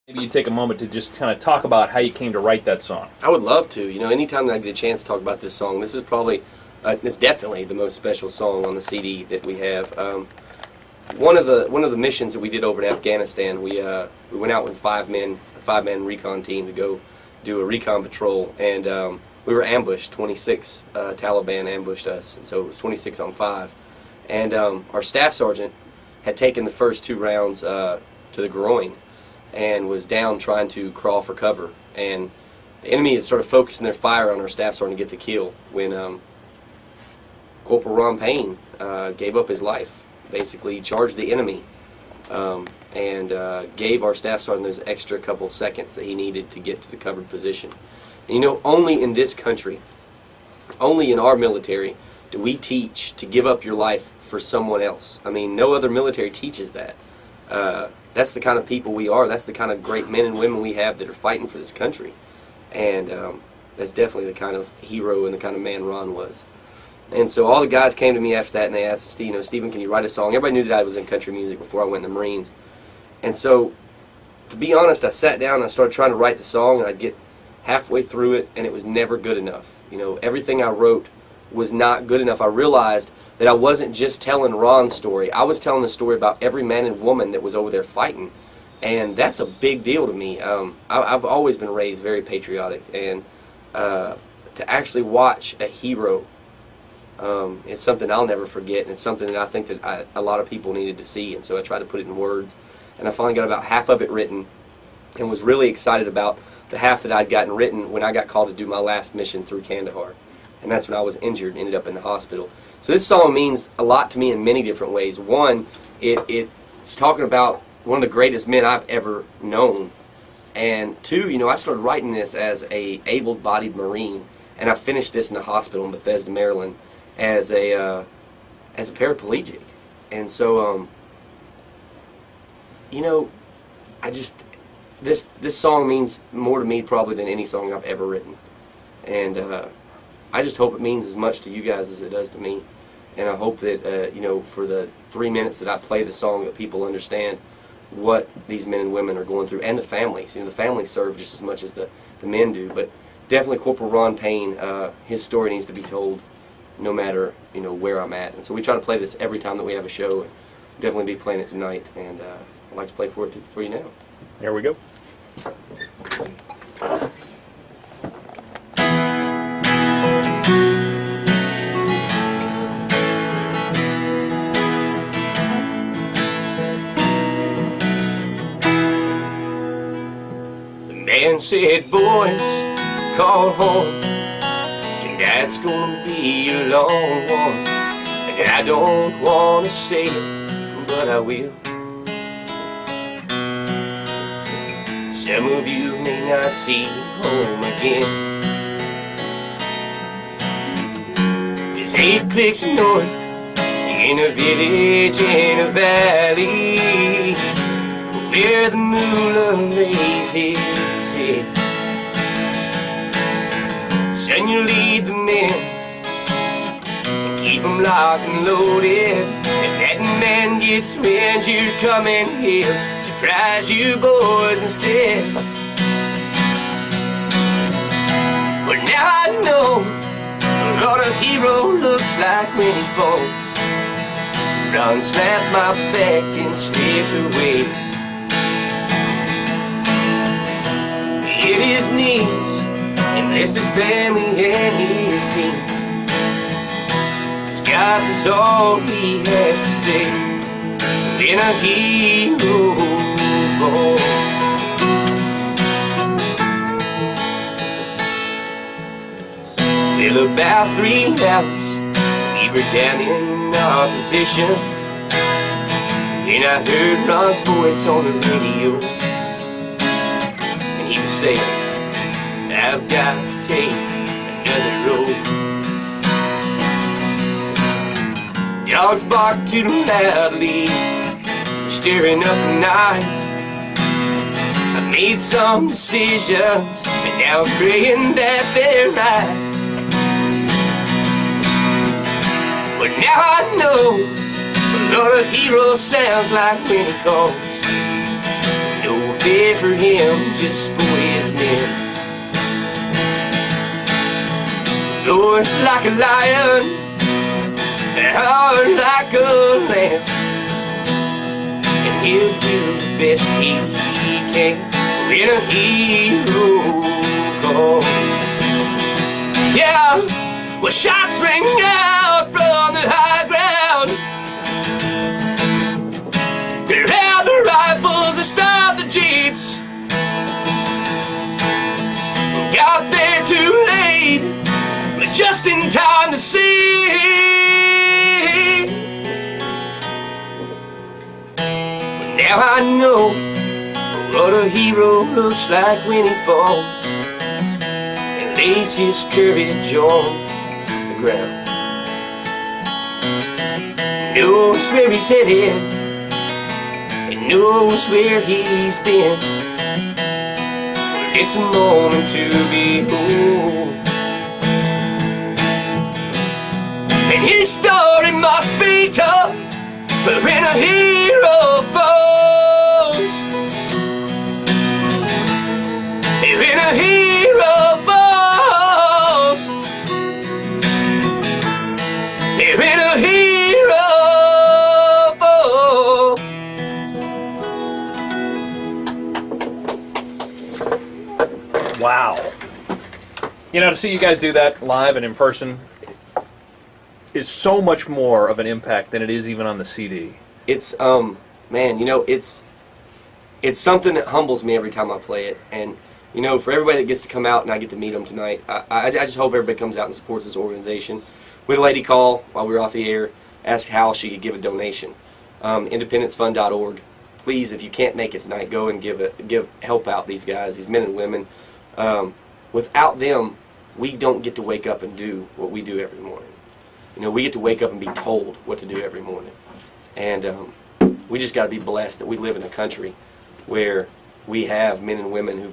Maybe you take a moment to just kind of talk about how you came to write that song. I would love to. You know, anytime that I get a chance to talk about this song, this is probably, it's definitely the most special song on the CD that we have. One of the missions that we did over in Afghanistan, we went out with a five-man recon team to go do a recon patrol, and we were ambushed. 26 Taliban ambushed us, and so it was 26 on 5. And our staff sergeant had taken the first 2 rounds to the groin and was down trying to crawl for cover. And the enemy had sort of focusing their fire on our staff sergeant to get the kill when Corporal Ron Payne gave up his life. Basically charged the enemy and gave our staff sergeant those extra couple seconds that he needed to get to the covered position. And you know, only in this country, only in our military, do we teach to give up your life for someone else. I mean, no other military teaches that. That's the kind of people we are. That's the kind of great men and women we have that are fighting for this country. And that's definitely the kind of hero and the kind of man Ron was. And so all the guys came to me after that and they asked, Stephen, can you write a song? Everybody knew that I was in country music before I went in the Marines. And so, to be honest, I sat down and I started trying to write the song, and I'd get halfway through it and it was never good enough. You know, everything I wrote was not good enough. I realized that I wasn't just telling Ron's story. I was telling the story about every man and woman that was over there fighting. And that's a big deal to me. I've always been raised very patriotic, and to actually watch a hero, it's something I'll never forget, and it's something that I think that a lot of people needed to see. And so I tried to put it in words, and I finally got about half of it written and was really excited about the half that I'd gotten written when I got called to do my last mission through Kandahar. And that's when I was injured and ended up in the hospital. So this song means a lot to me in many different ways. One, it's talking about one of the greatest men I've ever known. And two, you know, I started writing this as a able-bodied Marine, and I finished this in the hospital in Bethesda, Maryland, as a paraplegic. And so, you know, this song means more to me probably than any song I've ever written. And I just hope it means as much to you guys as it does to me. And I hope that, you know, for the 3 minutes that I play the song, that people understand what these men and women are going through, and the families. You know, the families serve just as much as the men do. But definitely Corporal Ron Payne, his story needs to be told no matter, you know, where I'm at. And so we try to play this every time that we have a show, and definitely be playing it tonight. And I'd like to play for you now. Here we go. Man said, boys, call home. Tonight's gonna be a long one, and I don't wanna say it, but I will. Some of you may not see home again. There's 8 clicks north in a village in a valley where the moon lays his head. Son, you lead the men and keep them locked and loaded. If that man gets wind you're coming here, surprise you boys instead. But now I know what a hero looks like when he falls. Ron slapped my back and slipped away. Hit his knees and blessed his family and his team. 'Cause God is all he has to say. Then a hero falls. Well, about 3 hours we were down in our positions, and I heard Ron's voice on the radio. He was saying, I've got to take another road. Dogs bark too loudly, stirring up the night. I made some decisions, and now I'm praying that they're right. But now I know what a hero sounds like when he calls. No there for him, just for his men. Roars like a lion, hard like a lamb, and he'll do the best he can when a hero calls. Yeah, well, shots ring out from the high ground. Around the rifles that stop the jeeps. Got there too late, but just in time to see. But now I know what a hero looks like when he falls and lays his courage on the ground. Knows where he's headed and knows where he's been. It's a moment to behold, and his story must be told. But when a hero falls, when a hero falls, when a hero falls. Wow. You know, to see you guys do that live and in person is so much more of an impact than it is even on the CD. It's man, you know, it's something that humbles me every time I play it. And you know, for everybody that gets to come out and I get to meet them tonight, I just hope everybody comes out and supports this organization. We had a lady call while we were off the air, ask how she could give a donation. Independencefund.org. Please, if you can't make it tonight, go and help out these guys, these men and women. Without them, we don't get to wake up and do what we do every morning. You know, we get to wake up and be told what to do every morning. And we just got to be blessed that we live in a country where we have men and women who